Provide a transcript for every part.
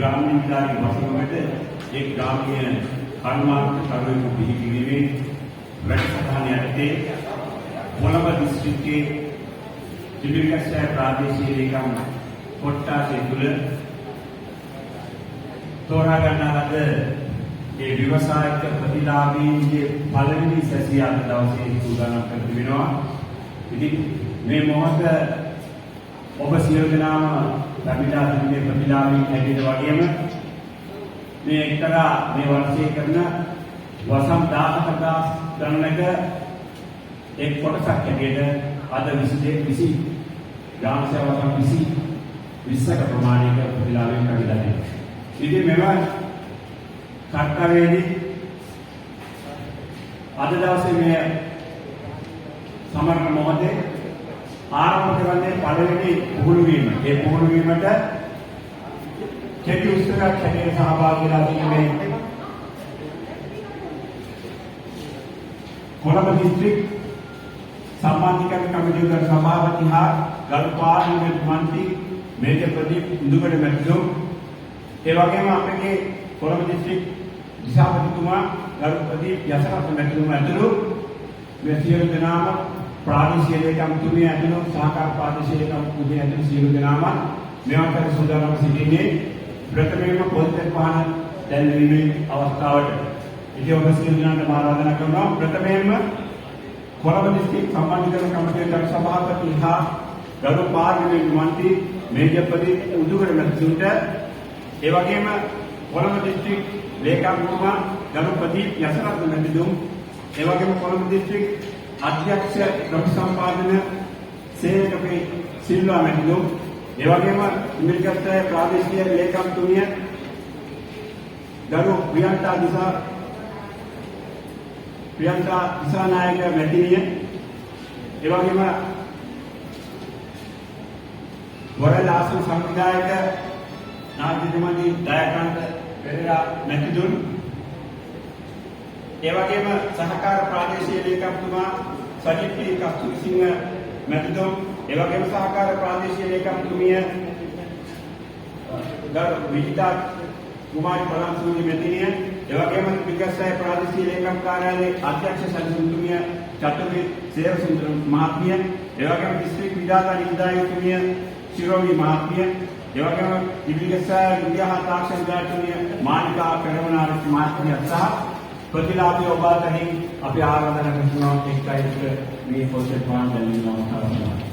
ग्रामीण निदानी වසඟකට එක් ග්‍රාමීය කර්මාන්ත කරුවෙකු බිහි කිරීමේ වැඩසටහන යටතේ කොළඹ දිස්ත්‍රික්කයේ ත්‍රිවිධ ප්‍රාදේශීය ලේකම් කොට්ටාසේ තුල තෝරා ගන්නා ලද ඒ ව්‍යවසායික ප්‍රතිලාභීන්ගේ පළවෙනි සැසිය අද දවසේ සූදානම් කර තිබෙනවා. ඉතින් මේ මොහොත ඔබ සියලු දෙනාම ලැබිලා තිබෙන ප්‍රතිලාභීන් හැටියට වගේම මේ එක්තරා මේ වර්ෂයේ කරන වසම් 17000 ගණනක එක් කොටසක් හැටියට අද 20 ග්‍රාම සේවා වසම් 20ක ප්‍රමාණයක ප්‍රතිලාභීන් ලැබිලා තියෙනවා. ඉතින් මෙව කර්තව්‍යයේදී අද දවසේ මේ සමරන මොහොතේ ආරම්භ කරන්නේ පළවෙනි පුහුණු වීම. ඒ පුහුණු වීමට කෙටි උත්සවයක් හැටියට සහභාගී වෙලා තිබෙන්නේ කොළඹ දිස්ත්‍රික් සම්මාධිකරණ කමිටුවේ සභාපති හා ගරු පාර්ලිමේන්තු මන්ත්‍රී මේජර් ප්‍රදීප් ඉන්දුකඩ මැතිතුමෝ, ඒ වගේම අපගේ කොළඹ දිස්ත්‍රික් දිසාපතිතුමා ගරු ප්‍රදීප් යසරත් මැතිතුමා ඇතුළු මේ සියලු දෙනාම ප්‍රාදේශීය ලේකම්තුමිය ඇතුළු සහකාර ප්‍රාදේශීය ලේකම්තුමිය ඇතුළු සියලු දෙනාම මෙවකට සූදානම් සිටින්නේ ප්‍රථමයෙන්ම පොල්තෙල් පහන දැන්වීමේ අවස්ථාවට. ඉතින් ඔබ සියලු දෙනාට ආරාධනා කරනවා ප්‍රථමයෙන්ම කොළඹ දිස්ත්‍රික් සම්මාධිකරණ කමිටුවේ සභාපති හා ගරු පාර්ලිමේන්තු මන්ත්‍රී මේජර් ප්‍රදීප් උදුකඩ මැතිතුමන්ට, ඒ වගේම කොළඹ දිස්ත්‍රික් ලේකම්තුමා ගරු ප්‍රදීප් යසරත් මැතිතුමා, ඒ වගේම කොළඹ දිස්ත්‍රික් අධ්‍යක්ෂ ගරු සම්පාදන සේවකපේ සිල්වා මැතිතුමා, ඒ වගේම ඉමිග්‍රන්ට් ප්‍රාදේශීය ලේකම්තුමිය ගරු ප්‍රියන්තා දිසානායක මැතිණිය, ඒ වගේම වරල ආසන සංවිධායක නාට්‍යමණී දයාකාන්ත පෙරේරා මැතිතුමන්, ඒ වගේම සහකාර ප්‍රාදේශීය ලේකම්තුමා සජිත් කස්තුරිසිංහ මැතිතුමන්, ඒ වගේම සහකාර ප්‍රාදේශීය ලේකම්තුමිය ගරු විජිතා කුමාරි පරම්සූරි මැතිණිය, ඒ වගේම විකාශය ප්‍රාදේශීය ලේකම් කාර්යාලයේ අධ්‍යක්ෂ සජිතුමිය චතුරි සේවසුන්දර මහත්මිය, ඒ වගේම දිස්ත්‍රික් විධායක නිලධාරිතුමිය ශිරෝමි මහත්මිය, ඒ වගේම විවිධ විද්‍යා තාක්ෂණ විද්‍යාර්ථිනිය මානිකා පෙරමනාරච්චි මහත්මිය සහ ප්‍රතිලාභී ඔබ අතරින් අපි ආරාධනා කරනවා එක්කයි මේ පොතේ පාන් දැනීම අවස්ථාවක්.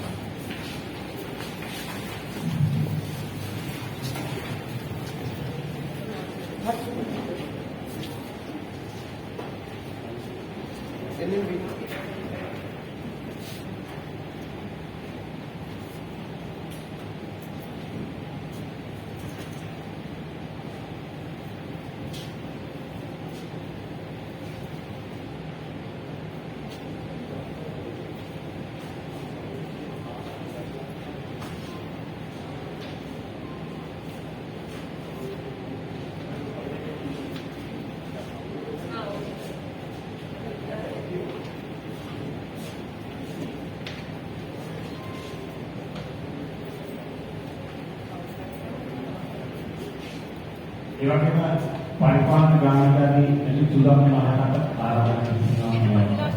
ඒ වගේම පරිපාලන ගානකාරී එළි තුලම් මහතාට ආරාධනා කරනවා.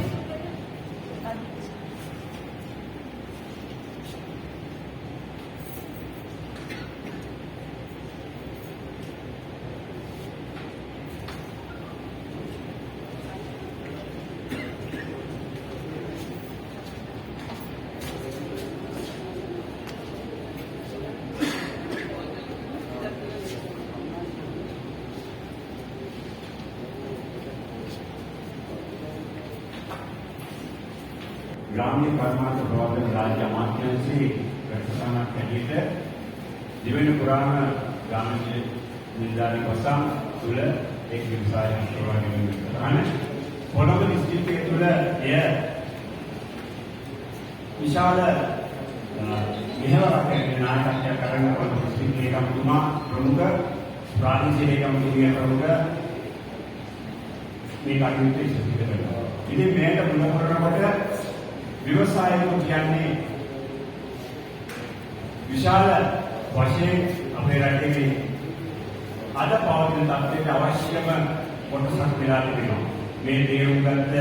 ग्रामीण कर्मांत प्रवर्तन राज्य अमात्यांशी වැඩසටහනක් හැටියට දෙවෙනි පුරාණ ග්‍රාමීය නිලධාරී වසම් තුල එක් විවසාය ප්‍රවාහයෙන් කරන කොළඹ දිස්ත්‍රික්කයේ තුල එය විශාල මෙහෙවරක් නායකත්වය කරන කොළඹ දිස්ත්‍රික් ලේකම්තුමා ප්‍රමුඛ ප්‍රාදේශීය ලේකම්තුමිය ප්‍රමුඛ මේ කටයුතු සිදු කරනවා. ඉතින් මේක මුල කරනකොට व्यवसायियों කියන්නේ විශාල වශයෙන් අපේ රටේ අද පවතින තත්ත්වයට අවශ්‍යම කොටසක් වෙලා තිබෙනවා. මේ තේරුම් ගත්ත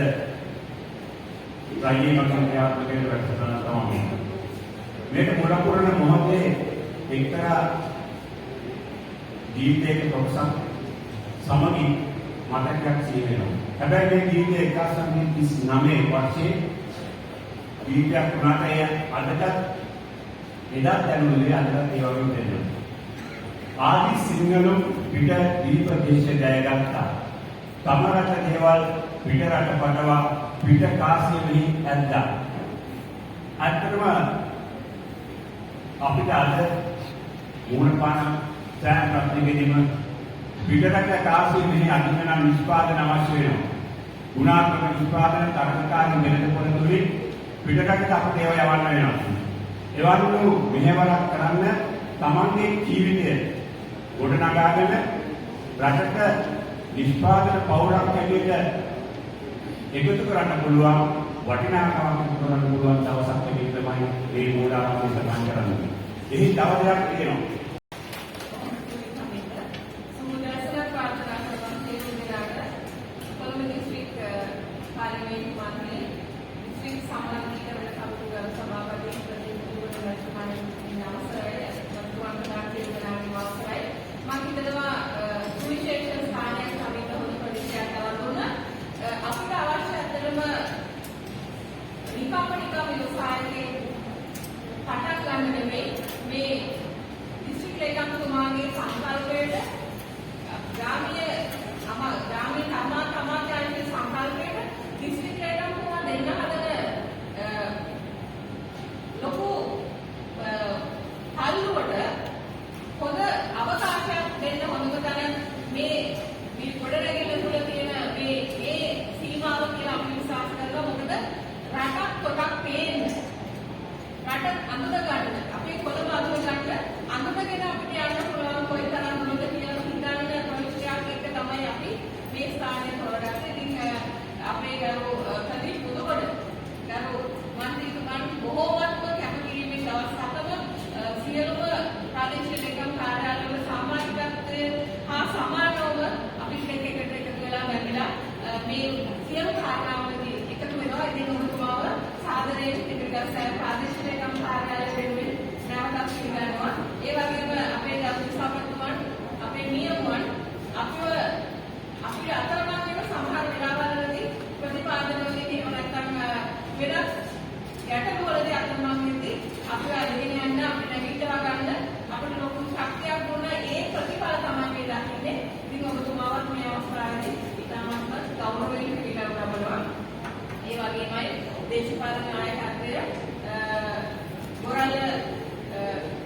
රජයේ මතන් ක්‍රියාත්මක වෙන වැඩසටහන තමයි. මේක මුල පුරන මොහොතේ එක්තරා ජීවිතයක කොටසක් සමගි මතකයක් සිහි වෙනවා. හැබැයි මේ ජීවිතය 1939 වර්ෂයේ ජීවිතයක් වුණාට එය අදටත් එදා දැනුනේ අදටත් ඒ වගේම දැනෙනවා. ආදි සිංහලු පිට දීප දේශ ජයගත්තා. තම රට දේවල් පිට රට පටවා පිට කාසිය මෙහි ඇද්දා. අත්‍තරම අපිට අද මූණ පාන සෑම ප්‍රතිගෙදීම පිට රට කාසිය මෙහි අධිකරණ නිෂ්පාදන අවශ්‍ය වෙනවා. ගුණාත්මක නිෂ්පාදන තරඟකාරී මෙලෙසපොළ තුලින් පිට රටට අපිට ඒව යවන්න වෙනවා. එවන්වු මෙහෙවරක් කරන්න තමන්ගේ ජීවිතය ගොඩනගාගෙන රටට නිෂ්පාදන පෞරක් හැටියට එකතු කරන්න පුළුවන් වටිනාකමක් කරන්න පුළුවන් දවසක් හැටියට තමයි මේ මූලාරම්භය සටහන් කරන්නේ. එහි තව දෙයක් තියෙනවා. දේශපාලන නායකත්වය මොරල්ල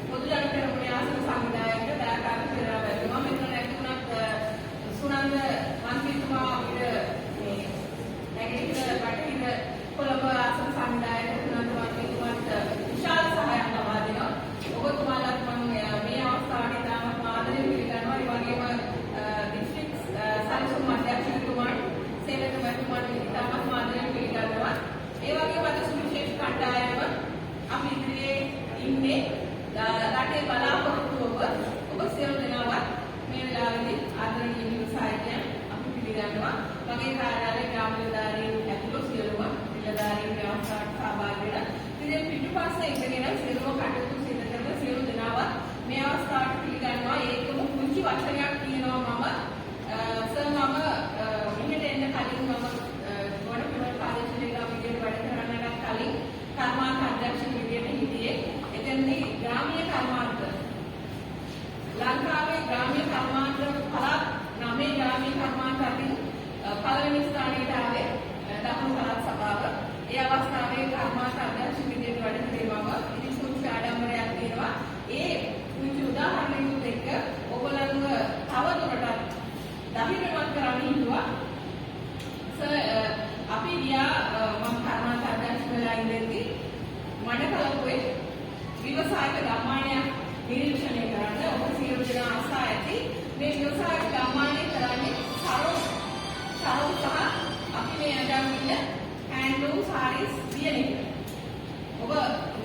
පොදු ජන පෙරමුණේ ආසන සංවිධායක දායකයන් පෙරලා බැලුවා. මෙතන නැතුණත් සුනන්ද මන්ත්‍රීතුමා අපිට මේ නැගෙනහිර බටහිර කොළඹ ආසන සංවිධායක සුනන්ද මන්ත්‍රීතුමාට විශාල සහායක් ලබා දෙනවා. ඔබතුමාලත් මම මේ අවස්ථාවේ තාමත් ආදරයෙන් පිළිගන්නවා. ඒ වගේම දිස්ත්‍රික් සැලසුම් අධ්‍යක්ෂකතුමාට සේවක මැතිතුමාට තාමත් ආදරයෙන් පිළිගන්නවා. ඒ වගේම අද සුවිශේෂ කණ්ඩායම අපි ඉදිරියේ ඉන්නේ රටේ බලාපොරොත්තු ඔබ සියලු දෙනාවත් මේ වෙලාවේදී ආදරණීය නිවසායකයන් අපි පිළිගන්නවා. මගේ කාර්යාලයේ ග්‍රාම නිලධාරීන් ඇතුළු සියලුම නිලධාරීන් ව්‍යවස්ථාවට සහභාගී වෙන ඉතින් පිටුපස්සේ ඉඳගෙන සියලුම කටයුතු සිදු කරන සියලු දෙනාවත් මේ අවස්ථාවට පිළිගන්නවා. ඒකම කුංචි වචනයක් කියනවා මම සර් මම මෙහෙට එන්න කලින් මම කර්මාන්ත අධ්‍යක්ෂක විදියට හිටියේ. එතෙන්දී ග්‍රාමීය කර්මාන්ත ලංකාවේ ග්‍රාමීය කර්මාන්ත පළාත් 9 ග්‍රාමීය කර්මාන්ත අතින් පළවෙනි ස්ථානයට ආවේ දකුණු පළාත් සභාව. ඒ අවස්ථාවේ කර්මාන්ත අධ්‍යක්ෂක විදියට වැඩ කළේ මම. ඉතින් සුදුසු ආඩම්බරයක් තියෙනවා. ඒ කුංචි උදාහරණයකුත් එක්ක ඔයගොල්ලන්ව තවදුරටත් දහිරවත් කරන්න හිතුවා. සර් අපි ගියා මම කර්මාන්ත අධ්‍යක්ෂක වෙලා ඉඳිද්දී මඩකලපුවේ විවසායක ගම්මානයක් නිරීක්ෂණය කරන්න ඔබ සියලු දෙනා ආසා ඇති. මේ විවසායක ගම්මානය කරන්නේ සරෝ සහ අපි මේ අඳන් ඉන්න හැන්ඩ්ලූම් සාරීස් කියන එක. ඔබ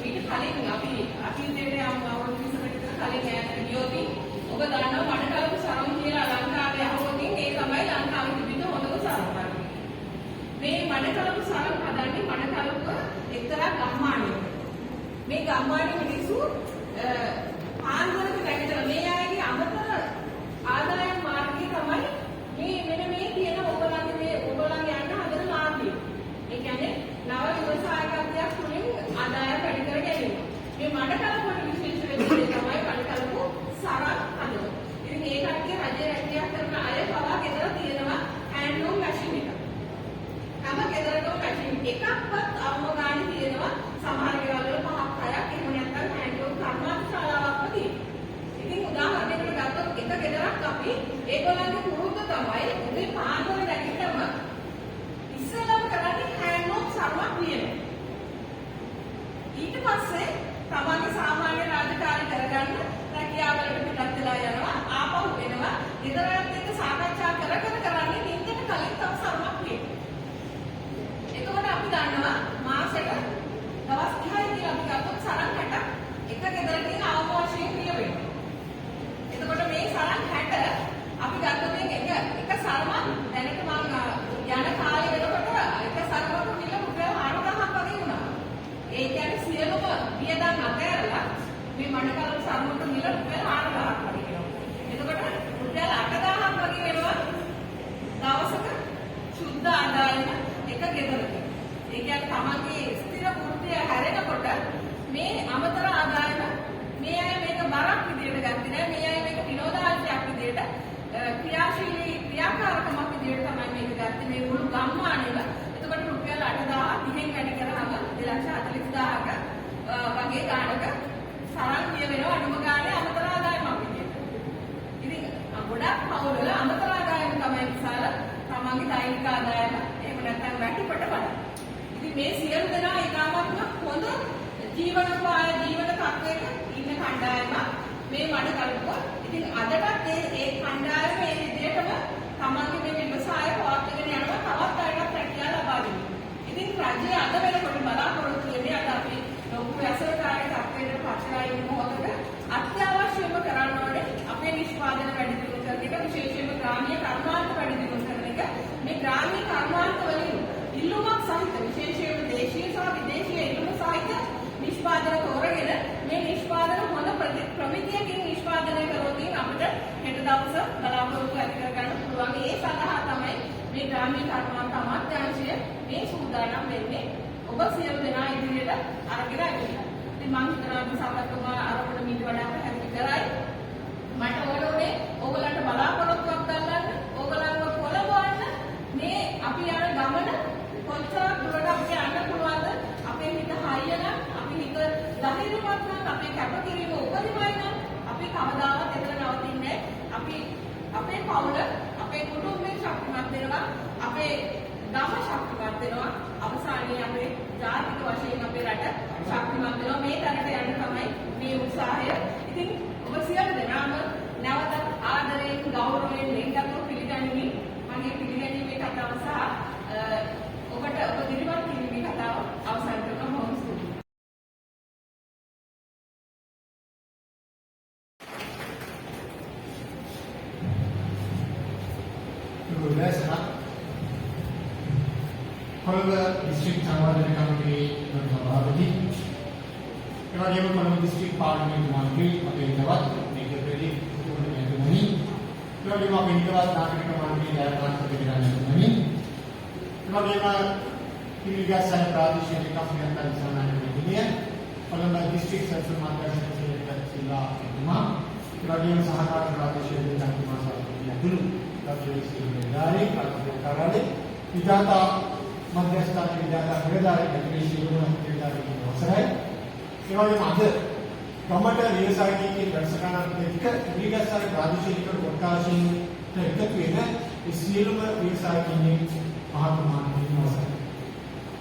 ඊට කලින් අපි අතීතයේ යම් අවුරුදු 20කට කලින් ඈතට ගියොත් ඔබ දන්නවා මඩකලපු සරෝ කියලා මේගොල්ලන්ගේ පුරුද්ද තමයි උදේ පාන්දර නැගිටම ඉස්සෙල්ලාම කරන්නේ හෑන්ඩ් ඕෆ් සරුවක් ලියනවා. ඊට පස්සේ තමන්ගේ සාමාන්‍ය රාජකාරී කරගන්න රැකියාවලට පිටත් වෙලා යනවා ආපහු එනවා ගෙදරට එක්ක සාකච්ඡා කර කරන්නේ නිින්දට කලින් තව සරුවක් ලියනවා. එතකොට අපි දන්නවා මාසෙට දවස් 30යි කියලා අපි ගත්තොත් සරන් 60ක් එක ගෙදරකින් අවම වශයෙන් ලිය වෙනවා. එතකොට මේ සරන් 60 අපි ගත්තොත් එක සරමක් දැනට මම යන කාලේ වෙනකොට එක සරමක මිල රුපියල් 4000ක් වගේ වුණා. ඒ කියන්නේ සියලුම වියදම් අතහැරලා මේ මඩකලු සරමක මිල රුපියල් 4000ක් වගේ වෙනවා. එතකොට රුපියල් 8000ක් වගේ වෙනවා දවසක සුද්ධ ආදායම එක ගෙදරක. ඒ කියන්නේ තමන්ගේ ස්ථිර වෘත්තිය හැරෙනකොට මේ අමතර ආදායම මේ අය මේක බරක් විදියට ගත්තේ නෑ. මේ අය මේක විනෝදාංශයක් විදියට ක්‍රියාශීලී ක්‍රියාකාරකමක් විදියට තමයි මේක ගත්තේ මේ මුළු ගම්මානෙම. එතකොට රුපියල් 8000 10න් වැඩි කරාම 2,40,000ක වගේ ගාණක සරන් කිය වෙනවා අනුම ගානේ අමතර ආදායමක් විදියට. ඉතින් ගොඩක් පවුල අමතර ආදායම තමයි විශාල තමන්ගේ දෛනික ආදායම එහෙම නැත්නම් වැටිපට වඩා. ඉතින් මේ සියලු දෙනා ඊටාත්ම හොඳ ජීවන තත්ත්වයක ඉන්න කණ්ඩායමක් මේ මඩකලුව. ඉතින් අදටත් ඒ කණ්ඩායම මේ විදිහටම තමන්ගේ මේ ව්‍යවසාය පවත්වාගෙන යනවා තවත් අයටත් රැකියාව ලබා දෙන්න. ඉතින් රජය අද වෙනකොට බලාපොරොත්තු වෙන්නේ අද අපි ලොකු වැසරකාරී තත්ත්වයකට පත්ලා ඉන්න මොහොතක අත්‍යවශ්‍යම කරන්න ඕනේ අපේ නිෂ්පාදන වැඩි දියුණු කරන එක විශේෂයෙන්ම ග්‍රාමීය කර්මාන්ත වැඩි දියුණු කරන එක. මේ ග්‍රාමීය කර්මාන්ත වලින් ඉල්ලුමක් සහිත විශේෂයෙන්ම දේශීය සහ විදේශීය ඉල්ලුම සහිත නිෂ්පාදන තෝරගෙන මේ නිෂ්පාදන හොඳ ප්‍රමිතියකින් නිෂ්පාදනය කරොත් අපිට හෙට දවස බලාපොරොත්තු ඇති කර ගන්න පුළුවන්. ඒ සඳහා තමයි මේ ග්‍රාමීය කර්මාන්ත අමාත්‍යාංශය මේ සූදානම් වෙන්නේ. ඔබ සියලු දෙනා ඉදිරියට අරගෙන ඇවිල්ලා. ඉතින් මම හිතනවා සමහරතුමා අරමුණ මීට වඩා පැහැදිලි කරයි. මට ඕනේ ඕගලන්ට බලාපොරොත්තුවක් ගන්න, ඕගලන්ව පොළඹවන්න මේ අපි යන ගමන කොච්චර දුරට අපිට යන්න පුළුවන්ද? අපේ හිත හරියන, අපි හිත ධෛර්යවත් නම්, අපේ කැපකිරීම උපරිමයි නම් අපි කවදාවත් එතන නවතින්නේ නැහැ. අපි අපේ පවුල, අපේ කුටුම්බේ ශක්තිමත් වෙනවා, අපේ ගම ශක්තිමත් වෙනවා, අවසානයේ අපේ ජාතික වශයෙන් අපේ රට ශක්තිමත් වෙනවා. මේ තැනට යන්න තමයි මේ උත්සාහය. ඉතින් ඔබ සියලු දෙනාම නැවත ආදරයෙන්, ගෞරවයෙන් ලෙන්ගත්ව පිළිගනිමින් මගේ පිළිගැනීමේ කතාව සහ ඔබට ඔබ දිරිමත් කිරීමේ කතාව අවසන් කරනවා. බොහොම ස්තුතියි. කොළඹ දිස්ත්‍රික් සංවර්ධන කමිටුවේ සභාපති එවැගේම කොළඹ දිස්ත්‍රික් පාර්ලිමේන්තු මන්ත්‍රී අපේ තවත් මේක ප්‍රදීප් කුමාරතුමනි එවැගේම අපේ තවත් නාගරික මන්ත්‍රී දයාකාන්ත පිටිගන්නතුමනි එවැගේම පිළිගස්සන ප්‍රාදේශීය කම්පියන්තන් සම්මානනීය කොළඹ දිස්ත්‍රික් සැසුම් මාර්ගදර්ශක සිල්වා තුමා එවැගේම සහකාර ප්‍රාදේශීය දෙන්නා සාකච්ඡා දරුවේ කාර්යාලය විජාතා මධ්‍යස්ථාන විද්‍යාලය නිලධාරී කටයුතු නිලධාරී අවසරයි. ඒ වගේම අද ගමට ව්‍යවසායකයන්ගේ වැඩසටහනක් එක්ක පිළිගස්සන ප්‍රාදේශීය කොට්ටාශීන් එකතු වෙන ඒ සියලුම ව්‍යවසායකයන්ගේ මහත්මාන්ගේ අවසරයි.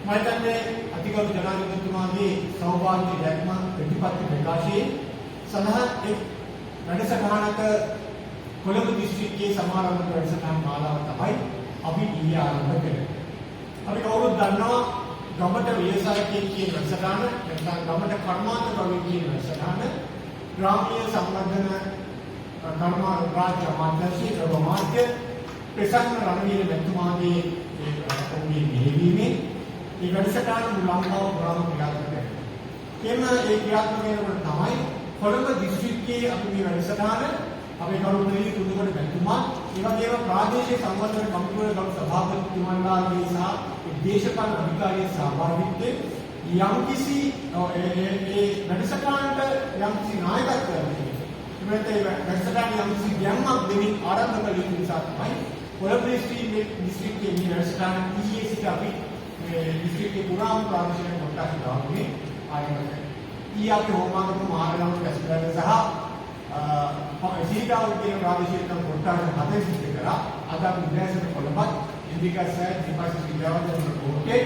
මම හිතන්නේ අතිගරු ජනාධිපතිතුමාගේ සෞභාග්‍ය දැක්ම ප්‍රතිපත්ති ප්‍රකාශයේ සඳහන් එක් වැඩසටහනක කොළඹ දිස්ත්‍රික්කයේ සමාරම්භ වැඩසටහන් මාලාව තමයි අපි ඊයේ ආරම්භ කළේ. අපි කවුරුත් දන්නවා ගමට ව්‍යවසායකයන් කියන වැඩසටහන නැත්නම් ගමට කර්මාන්ත කවි කියන වැඩසටහන ග්‍රාමීය සම්බන්ධන කර්මාන්ත රාජ්‍ය අමාත්‍යාංශයේ ප්‍රමාණ්‍ය ප්‍රසන්න රණවීර මෙතුමාගේ ඔවුන්ගේ මෙහෙයවීමේ මේ වැඩසටහන ලංකාව පුරාම ක්‍රියාත්මක වෙනවා. ඒ ක්‍රියාත්මක වෙනකොට තමයි කොළඹ දිස්ත්‍රික්කයේ අපි මේ වැඩසටහන අපේ කරුණාවේ කුදුගොඩ මෙතුමා ඒ වගේම ප්‍රාදේශීය සංවර්ධන කමිටුවේ ගරු සභාපතිතුමන්ලාගේ සහ දේශපාලන අධිකාරියේ සහභාගීත්වයෙන් යම්කිසි ඒ වැඩසටහනට යම්කිසි නායකත්වයක් දෙනවා. වැඩසටහන යම්කිසි ගැම්මක් දෙමින් ආරම්භ කළ යුතු නිසා තමයි කොළඹ දිස්ත්‍රික්කයේ මේ වැඩසටහන ඊයේ සිට අපි මේ දිස්ත්‍රික්කයේ පුරාම ප්‍රාදේශීය කොටස් ගානේ ආරම්භ කළා. ඊයේ අපි හෝමාගම මහානගර කැස්පර් සහ ටවුන් කියන ප්‍රාදේශීය ලේකම් කොට්ටාස 7 සිද්ධ කරා. අද අපි උදෑසන කොළඹත් ඉන්දිකා සෑය දෙපාර්ශ්ව විද්‍යාවල කොටේ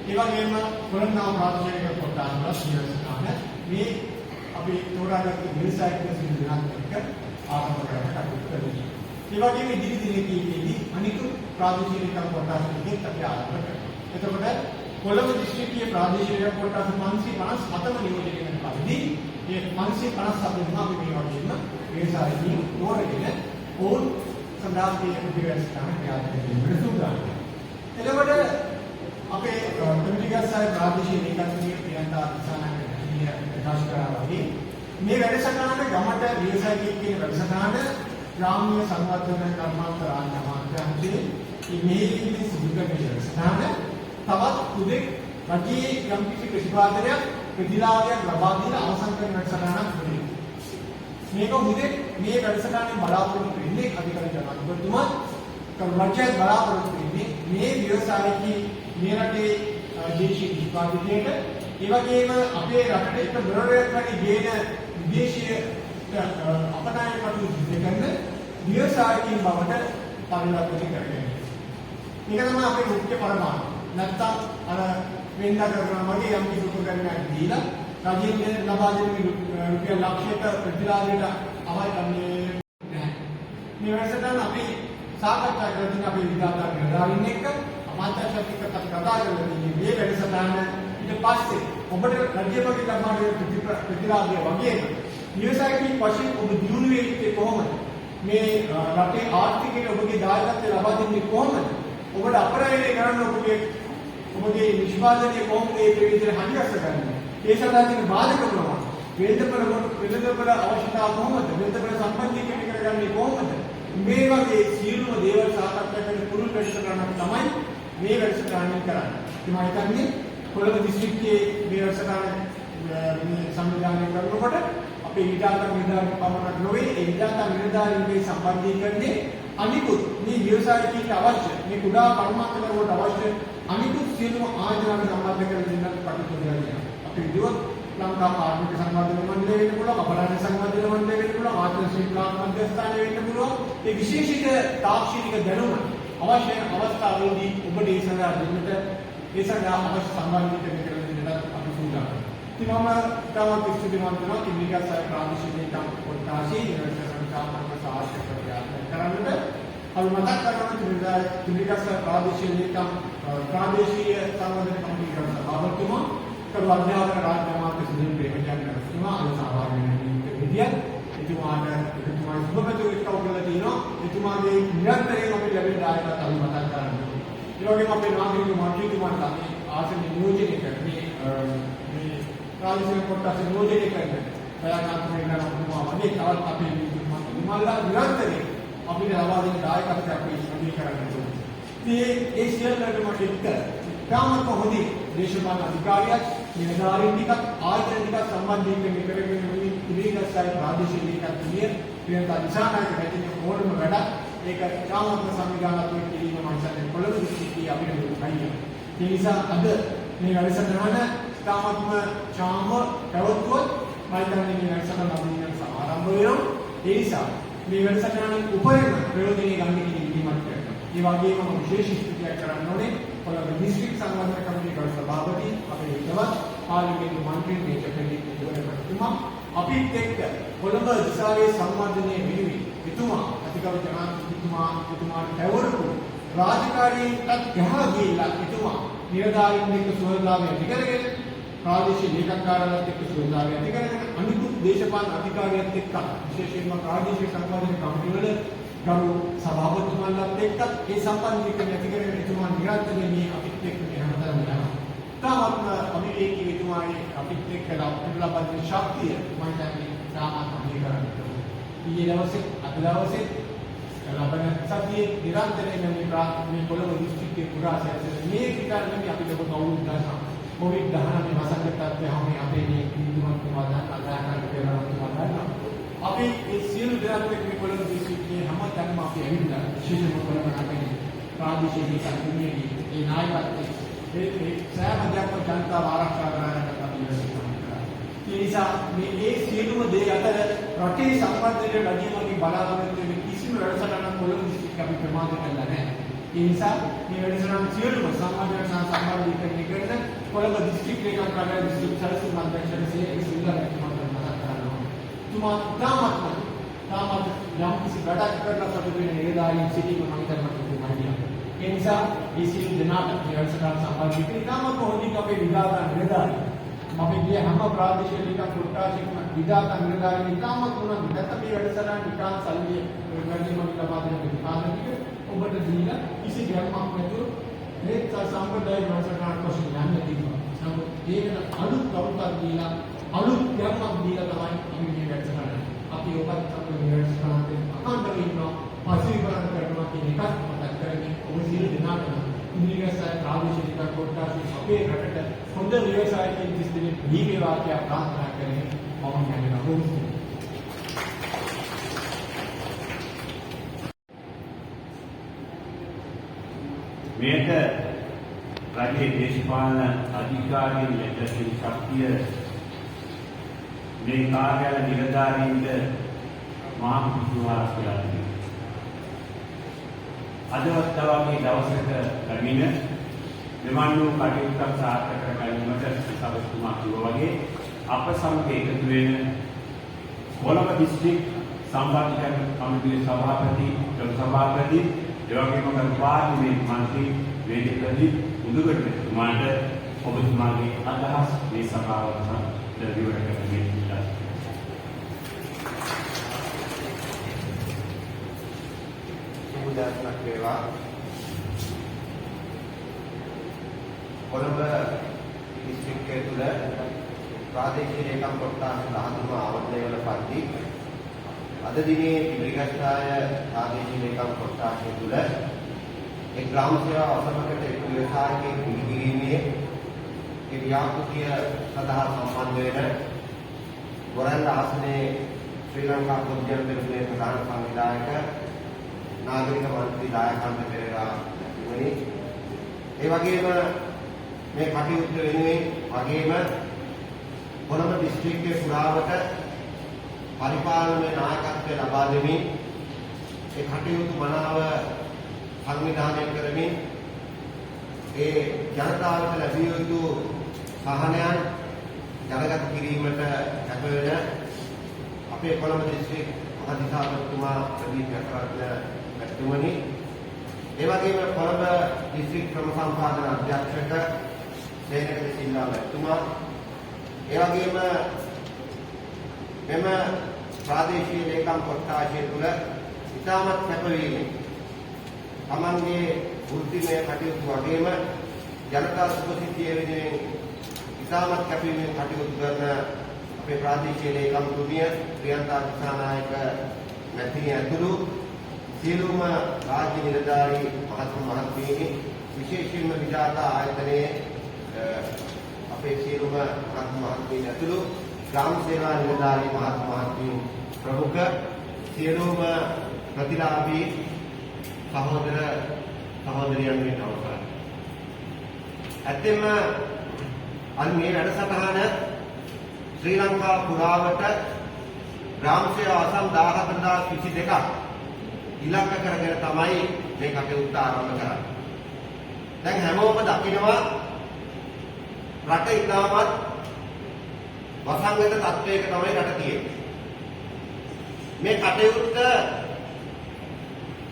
ඒ වගේම කොළඹ ප්‍රාදේශීය ලේකම් කොට්ටාස වල සියලුම මේ අපි තෝරාගත්ත විවසායක සිදුවීමක් එක්ක ආරම්භ කරන්න කටයුතු කරනවා. ඒ වගේම ඉදිරි දිනකීදී අනිකුත් ප්‍රාදේශීය ලේකම් කොට්ටාස දෙකක් අපි ආරම්භ කරනවා. එතකොට කොළඹ දිස්ත්‍රික්කීය ප්‍රාදේශීය ලේකම් කොට්ටාස 557ම නියෝජනය කරන පරිදි මේ 557 දෙනා අපි මේ වගේම විවසායකින් තෝරගෙන ඕන් සඳහා තියෙන විවස්ථාන ක්‍රියාත්මක වෙන සූදානම්. එතකොට අපේ කමිටිගස්සාය ප්‍රාදේශීය ලේකම්ගේ ප්‍රියන්තා දිසානායක ප්‍රකාශ කරනවා වගේ මේ වැඩසටහනට ගමට විවසායකින් කියන වැඩසටහන ග්‍රාම්‍ය සංවර්ධන කර්මාන්ත රාජ්‍ය අමාත්‍යාංශයේ මේ ඉන්නේ සිදු කරන වැඩසටහන තවත් උදේ රජයේ යම්කිසි ප්‍රතිපාදනයක් ප්‍රතිලාභයක් ලබා දෙන අවසන් කරන වැඩසටහනක් වෙනවා. මේක උදේ මේ වැඩසටහනේ බලාපොරොත්තු වෙන්නේ අධිකාරී ජනාධිපතිතුමා රජයේ බලාපොරොත්තු වෙන්නේ මේ විවසායකී මේ රටේ දේශීය නිෂ්පාදනයට ඒ වගේම අපේ රටට එක මොනරයක් වගේ ගේන විදේශීය අපනයන කටයුතු සිදු කරන විවසායකීන් බවට පරිවර්තනය කරගන්න. මේක තමයි අපේ මුඛ්‍ය පරමාර්ථය. නැත්තම් අර වෙනදා කරනවා වගේ යම් කිසි උපකරණයක් දීලා රජයෙන් ලබා දෙන රුපියල් ලක්ෂයක ප්‍රතිලාභයට අවයි කන්නේ. මේ වැඩසටහන අපි සාකච්ඡා කරගෙන අපේ විද්‍යාඥ නිලධාරීන් එක්ක අමාත්‍යාංශත් එක්ක අපි කතා කරලා ඉන්නේ මේ වැඩසටහන ඊට පස්සේ ඔබට රජ්‍යපති කර්මාන්තයේ ප්‍රතිලාභය වගේම විවසායකින් වශයෙන් ඔබ දියුණු වෙන්නේ කොහොමද? මේ රටේ ආර්ථිකයට ඔබගේ දායකත්වය ලබා දෙන්නේ කොහොමද? ඔබට අපරායනය කරන්න ඔබගේ නිෂ්පාදනය කොහොමද ඒ විදිහට හරියස්ස ගන්නේ? ඒ සඳහා තියෙන බාධක මොනවාද? වෙළඳපොළ අවශ්‍යතාව කොහොමද? වෙළඳපොළ සම්බන්ධීකරණය කරගන්නේ කොහොමද? මේ වගේ සියලුම දේවල් සාකච්ඡා කරන පුරුදු වැඩසටහනක් තමයි මේ වැඩසටහනින් කරන්නේ. මම හිතන්නේ කොළඹ දිස්ත්‍රික්කයේ මේ වැඩසටහන මේ සංවිධානය කරනකොට අපේ විද්‍යාත්මක නිලධාරීන් පමණක් නොවේ ඒ විද්‍යාත්මක නිලධාරීන්ගේ සම්බන්ධීකරණයේ අනිකුත් මේ ව්‍යවසායකීන්ට අවශ්‍ය මේ කුඩා කර්මාන්තවලට අවශ්‍ය අනිකුත් සියලුම ආයතන සම්බන්ධ කර දෙන්නත් කටයුතු කරනවා. අපි විදුවත් ලංකා කාර්මික සංවර්ධන මණ්ඩලය වෙන්න පුළුවන්, අපරාධ සංවර්ධන මණ්ඩලය වෙන්න පුළුවන්, ආර්ථික ශිල්ප මධ්‍යස්ථානය වෙන්න පුළුවන්. ඒ විශේෂිත තාක්ෂණික දැනුම අවශ්‍ය අවස්ථාවේදී ඔබට ඒ සඳහා දෙන්නට ඒ සඳහා අවශ්‍ය සම්බන්ධීකරණය කර දෙන්නට අපි සූදානම්. ඉතින් මම තවත් ස්තුතිවන්ත වෙනවා කිමිකස්සාය ප්‍රාදේශීය ලේකම් කොට්ටාසේ නිරන්තරව සාකච්ඡා සාර්ථක කරගන්නට. අපි මතක් කරනවා කිමිකස්සාය ප්‍රාදේශීය ලේකම් ප්‍රාදේශීය සංවර්ධන කමිටුවේ සභාපතිතුමා කරු අධ්‍යාපන රාජ්‍ය අමාත්‍ය සුනිල් ප්‍රේමචන්ද්‍රතුමා අද සහභාගී වෙන විදියට එතුමාගේ සුබපැතුම් එක්ක ඔයගොල්ලෝ තියෙනවා. එතුමාගේ නිරන්තරයෙන් අපි ලැබෙන දායකත්වය අපි මතක් කරගන්නවා. ඒ වගේම අපේ නාගරික මන්ත්‍රීතුමාට අපි ආසන නියෝජනය කරන්නේ මේ ප්‍රාදේශීය කොටස නියෝජනය කරන්නේ බලාකාන්ත වෙනවා වගේ තවත් අපේ මන්ත්‍රීතුමාලා නිරන්තරයෙන් අපිට ලබා දෙන දායකත්වය අපි සමී කරන්න ඕනේ. ඒ සියල්ලටම එක්ක තාමත් හොඳින් දේශපාලන අධිකාරියක් නිලධාරීන් ටිකක් ආයතන ටිකක් සම්බන්ධීකරණය කරගෙන මේ ඉදිරිගස්සාය ප්‍රාදේශීය ලේකම්ගේ ප්‍රියන්තා දිසානායක මැතිණිය ඕනම වැඩ ඒක තාමත් සංවිධානාත්මක කිරීම මම හිතන්නේ කොළඹ දිස්ත්‍රික්කයේ අපිට දුකයි. ඒ නිසා අද මේ වැඩසටහන තාමත්ම ඡාම පැවතුනොත් මම හිතන්නේ මේ වැඩසටහන අභිනය සමාරම්භ වෙනවා. ඒ නිසා මේ වැඩසටහනින් උපරිම ප්‍රයෝජනෙ ගන්න කිරීමක් කරනවා. ඒ වගේම විශේෂ ස්තුතියක් කරන්න ඕනේ කොළඹ දිස්ත්‍රික් සංවර්ධන කමිටුවේ සභාපති අපේ හිතවත් පාර්ලිමේන්තු මන්ත්‍රී මේකපෙළි ඉදිරිපත්තුමා අපිත් එක්ක කොළඹ දිසාවේ සංවර්ධනයේ වෙනුවෙන් එතුමා අධිකාරී ජනාධිපතිතුමාට පැවරපු රාජකාරියටත් ගහලා ගිහිල්ලා එතුමා නිලධාරීන් එක්ක සුවදාමය ඇති කරගෙන ප්‍රාදේශීය ලේකම් කාර්යාලයත් එක්ක සුවදාමය ඇති කරගෙන අනිකුත් දේශපාලන අධිකාරියත් එක්ක විශේෂයෙන්ම ප්‍රාදේශීය සංවර්ධන කමිටුවල ගරු සභාපතිතුමාලත් එක්ක ඒ සම්බන්ධීකරණය ඇති කරගෙන එතුමා නිරන්තරයෙන් මේ අපිත් එක්ක මෙහෙමතර යනවා. තාමත් අභිවේකී එතුමාගේ අපිත් එක්ක ලබන ශක්තිය මම හිතන්නේ තාමත් අභිකරණය කරනවා. ඊයේ දවසේ අද දවසේ ලබන සතියේ නිරන්තරයෙන් මේ කොළඹ දිස්ත්‍රික්කයේ පුරා සැරසෙන මේ විකාරණේ අපිට කවුරුත් දන්නවා. COVID-19 වසංගතත්වය හැම අපේ මේ කිඳුමතුමා දාන අදාහරණ කරනවා දන්නවා. අපි ඒ සියලු දෙනාත් මේ කොළඹ දිස්ත්‍රික්කයේ හැමතැනම අපි ඇවිල්ලා විශේෂයෙන්ම කොළඹ නගරයේ ප්‍රාදේශීය සංගමයේ ඒ නායකත්වයේ ඒ සෑම දෙයක්ම ජනතාව ආරක්ෂා කරගන්නට අපි ඉවසීම කරනවා. ඒ නිසා මේ සියලුම දේ අතර රටේ සංවර්ධනයේ රජයේ බලාපොරොත්තු වෙන කිසිම වැඩසටහනක් කොළඹ දිස්ත්‍රික්කයේ අපි ප්‍රමාද කරලා නැහැ. ඒ නිසා මේ වැඩසටහන සියලුම සමාජයට සම්බන්ධීකරණය කරන කොළඹ දිස්ත්‍රික්ක ලේකම් කාර්යාලය දිස්ත්‍රික් සැලසුම් අධ්‍යක්ෂකසේ සිල්ලා රැකමන්ත්‍රණ මතක් කරනවා. තුමා තාමත් යම් කිසි වැඩක් කරලා සතුටු වෙන නිලධාරීන් සිටීම මම හිතනවා තුමාගේ. ඒ නිසා මේ සියලු දෙනාට මේ වැඩසටහන සම්බන්ධ වෙන්න තාමත් හොඳින් අපේ විධායක නිලධාරීන් අපි ගිය හැම ප්‍රාදේශීය ලේකම් කොට්ටාශයකම විධායක නිලධාරීන් තාමත් උනන්දු නැත්නම් මේ වැඩසටහන නිකාන් සල්ලිය වැඩිම ලබා දෙන විධානතික ඔබට දීලා කිසි ගැම්මක් නැතුව මේ සම්ප්‍රදායික වැඩසටහනක් වශයෙන් යන්න තියෙනවා. නමුත් ඒකට අලුත් කවුරුත් දීලා අලුත් ගැම්මක් දීලා තමයි අපි මේ වැඩසටහන අපි ඔබත් අපේ මේ වැඩසටහනට අකණ්ඩව ඉන්නවා පරිශීලනය කරනවා කියන එකත් මතක් කරගන්න ඔබ සියලු දෙනාටම ඉන්දියාවේ ප්‍රාදේශීය ලේකම් කොට්ටාශය අපේ රටට හොඳ ව්‍යවසායකින් දිස්ත්‍රික්කෙ දීගේ වාක්‍ය ප්‍රාර්ථනා කරගෙන මම යනවා කොහොමද මේක රජයේ දේශපාලන අධිකාරියන් ලැබෙන ශක්තිය මේ කාර්යාල නිලධාරීන්ට මහා පුදුමාවක් කියලා තියෙනවා. අදවත් තවගේ දවසක ලැබෙන මෙවන් වූ කටයුත්තක් සාර්ථක කර ගැනීමට සභාපතිතුමා කිව්වා වගේ අප සමග එකතු වෙන කොළඹ දිස්ත්‍රික් සම්බන්ධ කමිටුවේ සභාපති, ගරු සභාපති, ඒ වගේම ගරු පාර්ලිමේන්තු මන්ත්‍රී වේදිකදී උදුගට මෙතුමාට ඔබතුමාගේ අදහස් මේ සභාවට විවර කරන්නේ ඉල්ලා. සුබදාස්මක් වේවා. කොළඹ දිස්ත්‍රික්කයේ තුල ප්‍රාදේශීය ලේකම් කොට්ටාස 13ම ආවරණය වල පරිදි අද දිනේ පිළිගස්සාය ප්‍රාදේශීය ලේකම් කොට්ටාසය තුල ඒ ග්‍රාම සේවා අසමකට එක් ව්‍යවසායකයෙක් පිළිගැනීමේ ඒ ව්‍යාපෘතිය සඳහා සම්බන්ධ වෙන වරල්ල ආසනයේ ශ්‍රී ලංකා පොදුජන පෙරමුණේ ප්‍රධාන සංවිධායක නාගරික මන්ත්‍රී දායකයන්ට පෙරේරා වුණේ ඒ වගේම මේ කටයුත්ත වෙනුවෙන් වගේම කොළඹ දිස්ත්‍රික්කයේ පුරාවට පරිපාලන නායකත්වය ලබා දෙමින් ඒ කටයුතු මනාව සංවිධානය කරමින් ඒ ජනතාවට ලැබිය යුතු සහනයන් ජනගත කිරීමට කැපවෙන අපේ කොළඹ දිස්ත්‍රික් මහදිසාපතිතුමා ප්‍රදීප් යකරත්න මැතිතුමනි ඒ වගේම කොළඹ දිස්ත්‍රික් ක්‍රම සම්පාදන අධ්‍යක්ෂක සේනක සිල්වා මැතිතුමා ඒ වගේම මෙම ප්‍රාදේශීය ලේකම් කොට්ටාශය තුළ ඉතාමත් කැපවීමෙන් තමන්ගේ වෘත්තිමය කටයුතු වගේම ජනතා සුඛසිතිය වෙනුවෙන් ඉතාමත් කැපවීමෙන් කටයුතු කරන අපේ ප්‍රාදේශීය ලේකම් තුමිය ප්‍රියන්තා දිසානායක මැතිණිය ඇතුළු සියලුම රාජ්‍ය නිලධාරී මහත්ම මහත්මීනි විශේෂයෙන්ම විජාතා ආයතනයේ අපේ සියලුම මහත්ම මහත්මීනි ඇතුළු ග්‍රාම සේවා නිලධාරී මහත්ම මහත්මීන් ප්‍රමුඛ සියලුම ප්‍රතිලාභී සහෝදර සහෝදරියන් වෙන අවසරයි. ඇත්තෙන්ම අද මේ වැඩසටහන ශ්‍රී ලංකා පුරාවට ග්‍රාම සේවා ආසම් 14022ක් ඉලක්ක කරගෙන තමයි මේ කටයුත්ත ආරම්භ කරන්නේ. දැන් හැමෝම දකිනවා රට ඉතාමත් වසංගත තත්වයක තමයි රට තියෙන්නේ. මේ කටයුත්ත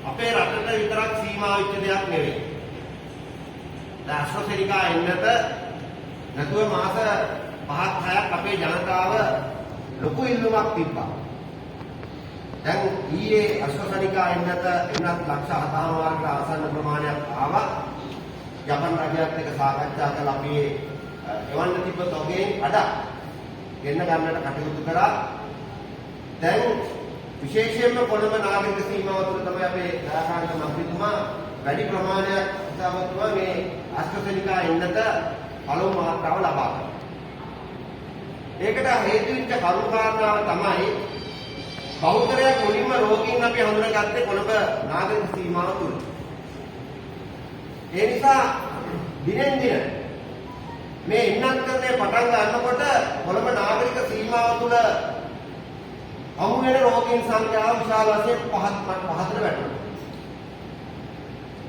අපේ රටට විතරක් සීමා වෙච්ච දෙයක් නෙවෙයි. දැන් අශ්වසේනිකා එන්නත නැතුව මාස 5ක් 6ක් අපේ ජනතාව ලොකු ඉල්ලුමක් තිබ්බා. දැන් ඊයේ අශ්වසේනිකා එන්නත එන්නත් ලක්ෂ 7ම වර්ග ආසන්න ප්‍රමාණයක් ආවා. ජපන් රජයත් එක්ක සාකච්ඡා කළා අපි එවන්න තිබ්බ තොගෙන් අඩක් ගෙන්න ගන්නට කටයුතු කරා. දැන් විශේෂයෙන්ම කොළඹ නාගරික සීමාව තුළ තමයි අපේ දායකාංග මන්ත්‍රීතුමා වැඩි ප්‍රමාණයක් උත්සාහවත්ව මේ අශ්වසේනිකා එන්නත පළමු මාත්‍රාව ලබා ගන්නවා. ඒකට හේතු වෙච්ච කරුණු කාරණාව තමයි බෞද්ධරයක් මුලින්ම රෝගීන් අපි හඳුනාගත්තේ කොළඹ නාගරික සීමාව තුළ. ඒ නිසා දිනෙන් දින මේ එන්නත් කරන්නේ පටන් ගන්නකොට කොළඹ නාගරික සීමාව තුළ හමු වෙන රෝගීන් සංඛ්‍යාව විශාල වශයෙන් පහතට වැටුණා.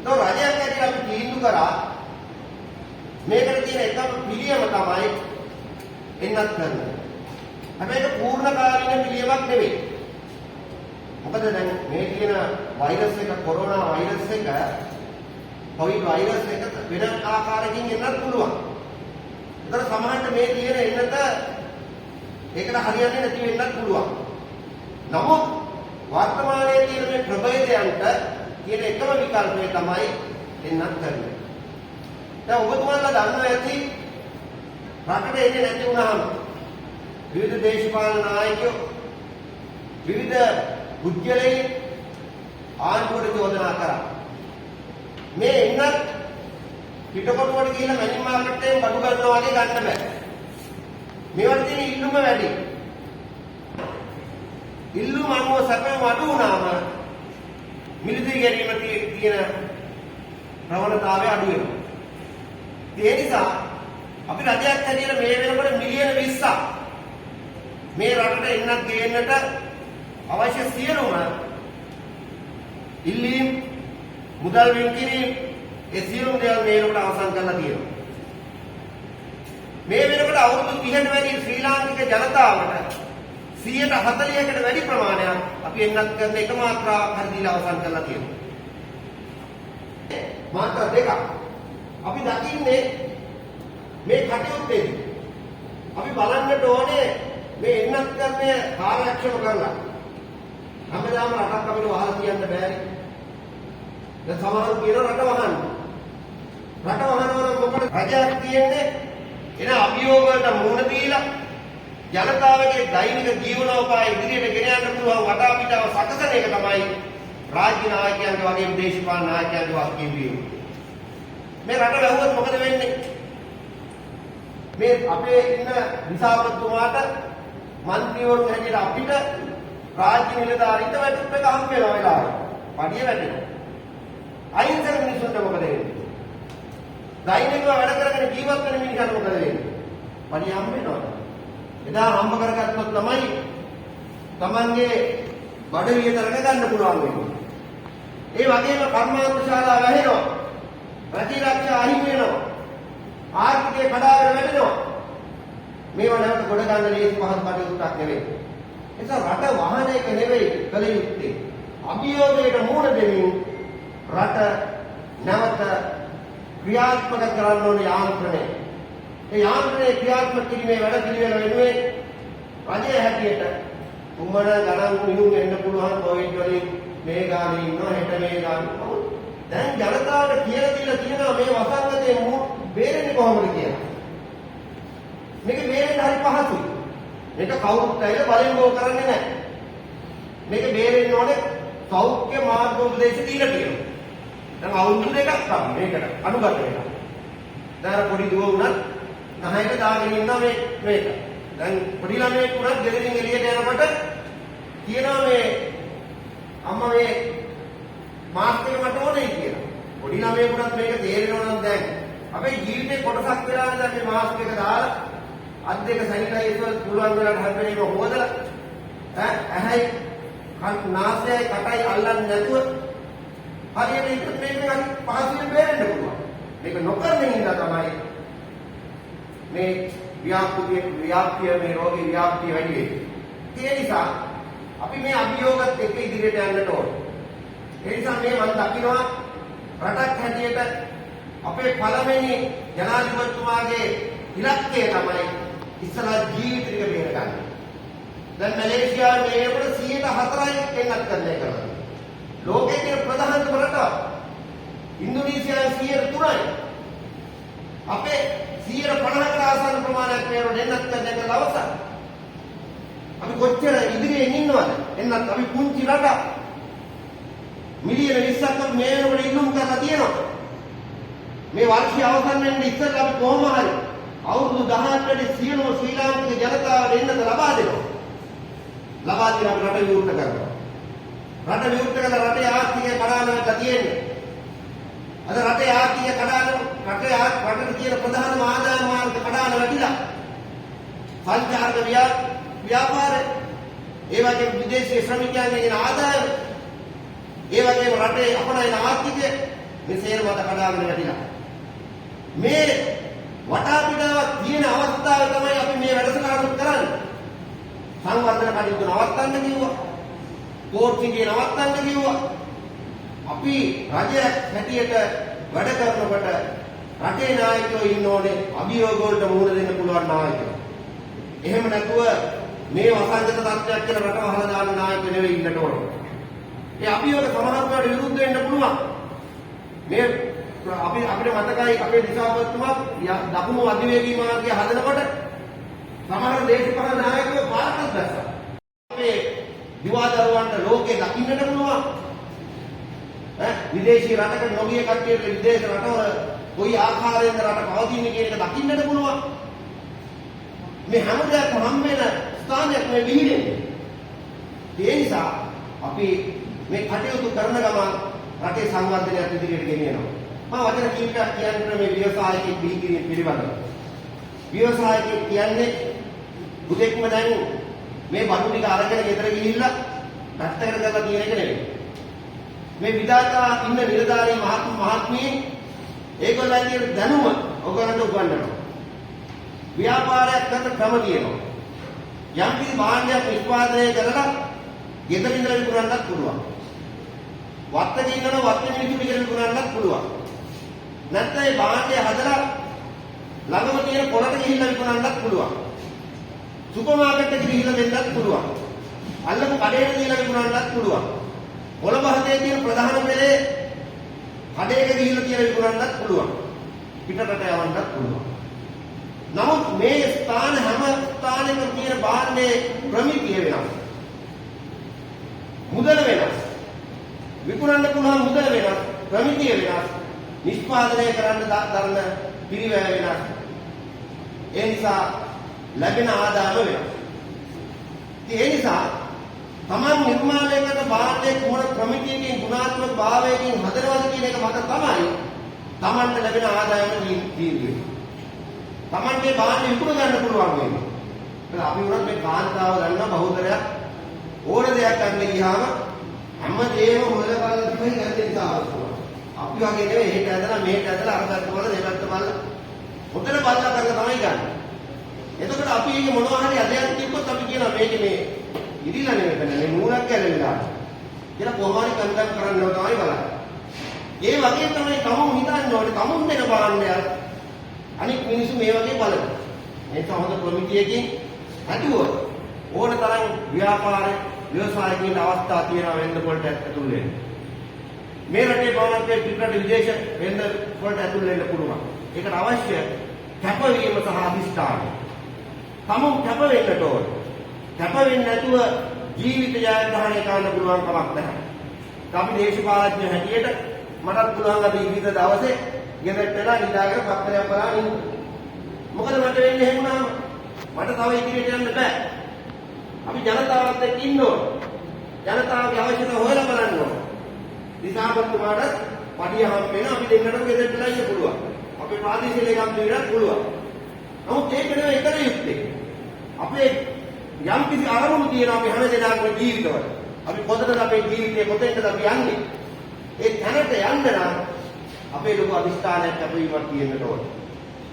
તો රජයක් ඇතුළේ අපි තීන්දුව කරා මේකට තියෙන එකම පිළියම තමයි එන්නත් කරනවා. හැබැයි ඒක පූර්ණ කාලීන පිළියමක් නෙවෙයි. මොකද දැන් මේ කියන වෛරස් එක කොරෝනා වෛරස් එක කොවිඩ් වෛරස් එක වෙන ආකාරයකින් එන්නත් පුළුවන්. ඒතර සමහරට මේ තියෙන එන්නත ඒකට හරියන්නේ නැති වෙන්නත් පුළුවන්. නමුත් වර්තමානයේ තියෙන මේ ප්‍රභේදයන්ට තියෙන එකම විකල්පය තමයි එන්නත් කරන්නේ. දැන් ඔබතුමාලා දන්නවා ඇති රටට එන්නේ නැති වුණාම විවිධ දේශපාලන නායකයෝ විවිධ පුද්ගලයන් ආණ්ඩුවට චෝදනා කරා. මේ එන්නත් පිටකොටුවට ගිහින් මැනි මාකට් එකෙන් බඩු ගන්නවා වගේ ගන්න බෑ. මේවට තියෙන ඉල්ලුම වැඩි. ඉල්ලුම අනුව සැපම අඩු වුණාම මිලදී ගැනීම තියෙන ප්‍රවණතාවය අඩු වෙනවා. ඒ නිසා අපි රජයක් හැටියට මේ වෙනකොට මිලියන 20ක් මේ රටට එන්නත් ගේන්නට අවශ්‍ය සියලුම ඉල්ලීම් මුදල් වෙන් කිරීම ඒ සියලුම දේවල් මේ වෙනකොට අවසන් කරලා තියෙනවා. මේ වෙනකොට අවුරුදු 30කට වැඩි ශ්‍රී ලාංකික ජනතාවට 140කට වැඩි ප්‍රමාණයක් අපි එන්නත් කරන එක මාත්‍රාවක් හරි දීලා අවසන් කරලා තියෙනවා. මාත්‍රා දෙකක් අපි දකින්නේ මේ කටයුත්තේදී අපි බලන්නට ඕනේ මේ එන්නත් කරන්නේ කාර්යක්ෂම කරලා. හැමදාම රටක් අපිට වහලා තියන්න බෑනේ. දැන් සමහරව කියන රට වහන්න. රට වහනවා මොකද රජයක් තියෙන්නේ එන අභියෝග වලට මුහුණ දීලා ජනතාවගේ දෛනික ජීවනෝපාය ඉදිරියට ගෙන යන්න පුළුවන් වටාපිටාව සකසන එක තමයි රාජ්‍ය නායකයන්ගේ වගේම දේශපාලන නායකයන්ගේ වස්කින් වීම. මේ රට වැහුවොත් මොකද වෙන්නේ? මේ අපේ ඉන්න විසාවතුමාට മന്ത്രിවරු හැටියට අපිට රාජ්‍ය නිලධාරීන්ට වැටුප් එක හම්බ වෙනවා වෙලාවට. පඩිය වැටෙනවා. අහිංසක මිනිස්සුන්ට මොකද වෙන්නේ? දෛනිකව වැඩ කරගෙන ජීවත් වෙන මිනිහට මොකද වෙන්නේ? පඩිය හම්බ වෙනවා. එදා හම්බ කරගත්තොත් තමයි Tamanගේ බඩ විතරක ගන්න පුළුවන් වෙන්නේ. ඒ වගේම කර්මාන්ත ශාලා වැහෙනවා. ප්‍රතිරක්ෂා අහිමි වෙනවා. ආර්ථිකය කඩාගෙන වැටෙනවා. මේවා නැවත ගොඩ ගන්න ලේසි පහසු කටයුත්තක් නෙවෙයි. ඒ නිසා රට වහන එක නෙවෙයි කළ යුත්තේ. අභියෝගයට මුහුණ දෙමින් රට නැවත ක්‍රියාත්මක කරන්න ඕන යාන්ත්‍රණය. ඒ යාන්ත්‍රණය ක්‍රියාත්මක කිරීමේ වැඩ පිළිවෙල වෙනුවෙන් රජය හැටියට උමන ගණන් මිනුම් එන්න පුළුවන් කොවිඩ් වලින් මේ ගානේ ඉන්නවා හෙට මේ ගානේ. දැන් ජනතාවට කියලා දීලා තියෙනවා මේ වසංගතයෙන් බේරෙන්නේ කොහොමද කියලා. මේක බේරෙන්න හරි පහසුයි. මේක කවුරුත් ඇවිල්ලා බලෙන් බෝ කරන්නේ නැහැ. මේක බේරෙන්න ඕනේ සෞඛ්‍ය මාර්ගෝපදේශ දීලා තියෙනවා. දැන් අවුරුදු දෙකක් තමයි මේකට අනුගත වෙනවා. දැන් පොඩි දුව උනත් නැහැට දාගෙන ඉන්නවා මේක. දැන් පොඩි ළමයෙක් උනත් ගෙදරින් එළියට යනකොට කියනවා මේ අම්මා මේ මාස්ක් එක මට ඕනේ කියලා. පොඩි ළමයෙක් උනත් මේක තේරෙනවා නම් දැන් අපේ ජීවිතේ කොටසක් වෙලා දැන් මේ මාස්ක් එක දාලා අත් දෙක සැනිටයිසර් පුළුවන් වෙලාවට හැපෙන්නේම හොදලා ඇහැයි නාසයයි කටයි අල්ලන්නේ නැතුව හරියට ඉතින් මේක පහසුවෙන් බේරෙන්න පුළුවන්. මේක නොකරන ඉඳලා තමයි මේ ව්‍යාප්තිය මේ රෝගී ව්‍යාප්තිය වැඩි වෙන්නේ. ඒ නිසා අපි මේ අභියෝගත් එක්ක ඉදිරියට යන්නට ඕනේ. ඒ නිසා මේ මම දකිනවා රටක් හැටියට අපේ පළවෙනි ජනාධිපතිතුමාගේ ඉලක්කය තමයි ඉස්සරහ ජීවිත ටික බේරගන්න. දැන් මැලේසියාවේ මේ වෙනකොට 104යි එන්නත් කරනවා. ලෝකයේ තියෙන ප්‍රධානතම රට ඉන්දුනීසියාවේ 103යි. අපේ 150කට ආසන්න ප්‍රමාණයක් මේවල එන්නත් කරන එක දවසක්. අපි කොච්චර ඉදිරියෙන් ඉන්නවද? එන්නත් අපි පුංචි රටක්. මිලියන 20ක් මේ වෙනකොට ඉල්ලුම් කරලා තියෙනවා. මේ වර්ෂය අවසන් වෙන්න ඉස්සෙල්ලා අපි කොහොම හරි අවුරුදු 18ට සියලුම ශ්‍රී ලාංකික ජනතාවට එන්නත ලබා දෙනවා. ලබා දීලා අපි රට විවෘත කරනවා. රට විවෘත කරලා රටේ ආර්ථිකය කඩාගෙන තියෙන්නේ. අද රටේ ආර්ථිකය කඩාගෙන රටේ තියෙන ප්‍රධානම ආදායම මාර්ග කඩාගෙන වැටිලා. සංචාරක ව්‍යාපාරය ඒ වගේම විදේශීය ශ්‍රමිකයන්ගෙන් ආදායම, ඒ වගේම රටේ අපනයන ආර්ථිකය මේ සේරම මත කඩාගෙන වැටිලා. මේ වටා පිටාවක් තියෙන අවස්ථාවේ තමයි අපි මේ වැඩසටහන කරන්නේ. සංවර්ධන කටයුතු නවත්තන්න කිව්වා. කෝර්සිකේ නවත්තන්න කිව්වා. අපි රජයක් හැටියට වැඩ කරනකොට රටේ නායකයෝ ඉන්න ඕනේ අභියෝග වලට මුහුණ දෙන්න පුළුවන් නායකයෝ. එහෙම නැතුව මේ වසංගත තත්ත්වයක් කියලා රට වහලා දාන නායකයෝ නෙවෙයි ඉන්නට ඕනේ. ඒ අභියෝග සමහරවට විරුද්ධ වෙන්න පුළුවන්. මේ අපිට මතකයි අපේ දිසාපතිතුමා දකුණු අධිවේගී මාර්ගය හදනකොට සමහර දේශපාලන නායකයෝ පාරකට දැස්සා. අපේ දිවාදරුවන්ට ලෝකේ දකින්නට පුළුවන්. විදේශී රටක නොගිය කට්ටියට විදේශ රටවල කොයි ආකාරයෙන්ද රට පවතින්නේ කියන එක දකින්නට පුළුවන්. මේ හැම දෙයක්ම හම් වෙන ස්ථානයක් මේ විහිදෙන්නේ. ඒ නිසා අපි මේ කටයුතු කරන ගමන් රටේ සංවර්ධනයක් ඉදිරියට ගෙනියනවා. මම වචන කීපයක් කියන්නේ මේ ව්‍යවසායකෙක් බිහිකිරීම පිළිබඳව. ව්‍යවසායකෙක් කියන්නේ බුදෙක්ම දැන් මේ බඩු ටික අරගෙන ගෙදර ගිහිල්ලා පැත්තකට කරලා තියෙන එක නෙවෙයි. මේ විදාතා ඉන්න නිලධාරී මහත්මිය ඒගොල්ලන්ගේ දැනුම ඔයගොල්ලන්ට උගන්වනවා. ව්‍යාපාරයක් කරන ක්‍රම තියෙනවා. යම් කිසි භාණ්ඩයක් නිෂ්පාදනය කරලා ගෙදර ඉඳලා විකුණන්නත් පුළුවන්. වත්තක ඉන්නව වත්තේ මිනිස්සු ටික විකුණන්නත් පුළුවන්. නැත්නම් ඒ භාණ්ඩය හදලා ළඟම තියෙන පොළට ගිහිල්ලා විකුණන්නත් පුළුවන්. සුපර් මාකට් එකේ ගිහිල්ලා දෙන්නත් පුළුවන්. අල්ලපු කඩේට ගිහිල්ලා විකුණන්නත් පුළුවන්. කොළඹ හදේ තියෙන ප්‍රධාන පෙළේ කඩේක ගිහිල්ලා කියලා විකුණන්නත් පුළුවන්. පිටරට යවන්නත් පුළුවන්. නමුත් මේ ස්ථාන හැම ස්ථානෙකම තියෙන භාණ්ඩයේ ප්‍රමිතිය වෙනස්. මුදල වෙනස්. විකුණන්න පුළුවන් මුදල වෙනස්. ප්‍රමිතිය වෙනස්. නිෂ්පාදනය කරන්න දරන පිරිවැය වෙනස්. ඒ නිසා ලැබෙන ආදායම වෙනස්. ඒ නිසා තමන් නිර්මාණය කරන භාණ්ඩයේ කුමන ප්‍රමිතියකින් ගුණාත්මක භාවයකින් හදනවද කියන එක මත තමයි තමන්ට ලැබෙන ආදායම තීන්දුව. තමන්ගේ භාණ්ඩ විකුණ ගන්න පුළුවන් වෙන්නේ. ඒක අපි උනත් මේ කාන්තාව ගන්න බහුතරයක් ඕන දෙයක් ගන්න ගියාම හැමදේම හොයලා බලලා තමයි ගන්න ඉස්සාවස්තුව. අපි වගේ නෙවෙයි ඒක ඇදලා මේක ඇදලා අර පැත්ත බලලා මේ පැත්ත බලලා හොතන බලලා කරලා තමයි ගන්න. එතකොට අපි මේක මොනවා හරි අධ්‍යයනයක් තිබ්බොත් අපි කියනවා මේක මේ ඉදිලා නෙවෙයි මේ නූලක් ගැලවිලා. කියලා කොහොම හරි කන්දම් කරන්නව තමයි බලන්නේ. ඒ වගේ තමයි තමුන් හිතන්න ඕනේ තමුන් දෙන භාණ්ඩයක් අනිත් මිනිස්සු මේ වගේ බලනවා. මේක හොඳ ප්‍රමිතියකින් හදුවොත් ඕන තරම් ව්‍යවසායකින් අවස්ථා තියෙනවා වෙන්න පොළට ඇතුල් වෙන්න. මේ රටේ බවනත් පිටරට විදේශ වෙන්න පොළට ඇතුල් වෙන්න පුළුවන්. ඒකට අවශ්‍ය කැපවීම සහ අධිෂ්ඨානය. තමුන් කැප වෙන්නට ඕන. කැප වෙන්නේ නැතුව ජීවිත ජයග්‍රහණය කරන්න පුළුවන් කමක් නැහැ. අපි දේශපාලඥ හැටියට මටත් පුළුවන් අද ඉදිරියට දවසේ ගෙදරට වෙලා නිදාගෙන පත්තරයක් බලන්න ඉන්න. මොකද මට වෙන්නේ එහෙම වුණාම මට තව ඉදිරියට යන්න බෑ. අපි ජනතාවත් එක්ක ඉන්න ඕන. ජනතාවගේ අවශ්‍යතාව හොයලා බලන්න ඕන. දිසාපතිතුමාට පඩිය හම් වෙන අපි දෙන්නටම ගෙදරට වෙලා ඉන්න පුළුවන්. අපේ ප්‍රාදේශීය ලේකම් දෙන්නත් පුළුවන්. නමුත් ඒක නෙවෙයි එකද යුක්තේ. අපේ යම් කිසි අරමුණු තියෙනවා අපි හැම දෙනාගේම ජීවිතවල. අපි කොතනද අපේ ජීවිතේ කොතෙන්ද අපි යන්නේ? ඒ තැනට යන්න නම් අපේ ලොකු අධිෂ්ඨානයක් අපේවත් තියෙන්න ඕනේ.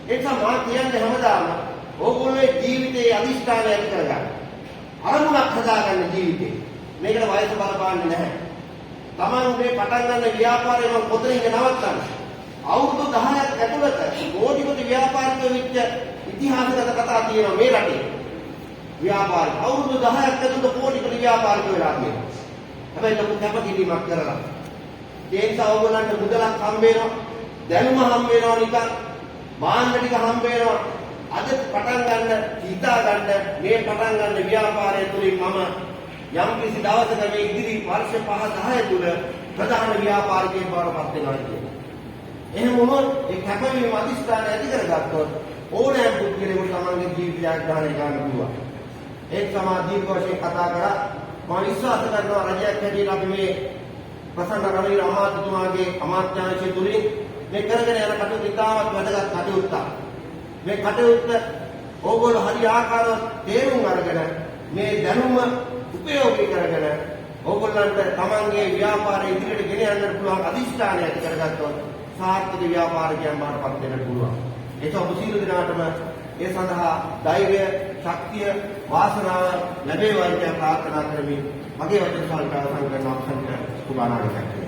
ඒ නිසා මා කියන්නේ හැමදාම ඕගොල්ලෝ ජීවිතයේ අධිෂ්ඨානය ඇති කරගන්න. අරමුණක් හදාගන්න ජීවිතේ. මේකට වයස බලපාන්නේ නැහැ. Taman මේ පටන් ගන්න ව්‍යාපාරය මම කොතනින්ද නවත්තන්නේ? අවුරුදු 10ක් ඇතුළත කෝටිපති ව්‍යාපාරිකයෝ වෙච්ච ඉතිහාසගත කතා තියෙනවා මේ රටේ. ව්‍යාපාර අවුරුදු 10ක් ඇතුළත කෝටිපති ව්‍යාපාරිකයෝ වෙලා තියෙනවා. හැබැයි ලොකු කැපකිරීමක් කරලා. ඒ නිසා ඕගොල්ලන්ට මුදලක් හම්බ වෙනවා, දැනුම හම්බ වෙනවා නිකන්, භාණ්ඩ ටික හම්බ වෙනවා. අද පටන් ගන්න හිතා ගන්න මේ පටන් ගන්න ව්‍යාපාරය තුලින් මම යම් කිසි දවසක මේ ඉදිරි වර්ෂ 5-10 තුල ප්‍රධාන ව්‍යාපාරිකයෙක් බවට පත් වෙනවා කියන්නේ. එහෙම වුණොත් ඒ කැපවීම අධිෂ්ඨානය ඇති කරගත්තොත් ඕනෑම පුද්ගලයෙකුට තමන්ගේ ජීවිතයක් ගන්න ගන්න පුළුවන්. ඒ සමාධිය වශයෙන් කතා කරලා මම විශ්වාස කරනවා රජයක් හැටියට අපි මේ ප්‍රසන්න රණවීර අමාත්‍යතුමාගේ අමාත්‍යාංශය තුලින් මේ කරගෙන යන කටයුතු ඉතාමත් වැදගත් කටයුත්තක්. මේ කටයුත්ත ඕගොල්ලෝ හරි ආකාරව තේරුම් අරගෙන මේ දැනුම උපයෝගී කරගෙන ඕගොල්ලන්ට තමන්ගේ ව්‍යාපාරය ඉදිරියට ගෙන යන්නට පුළුවන් අධිෂ්ඨානය ඇති කරගත්තොත් සාර්ථක ව්‍යාපාරිකයන් බවට පත් වෙන්න පුළුවන්. ඒක ඔබ සියලු දෙනාටම ඒ සඳහා ධෛර්යය, ශක්තිය, වාසනාව ලැබේවා කියලා ප්‍රාර්ථනා කරමින් මගේ වචන සල්ප අවසන් කරනවා. සංකල්ප සුබානාගතයක්.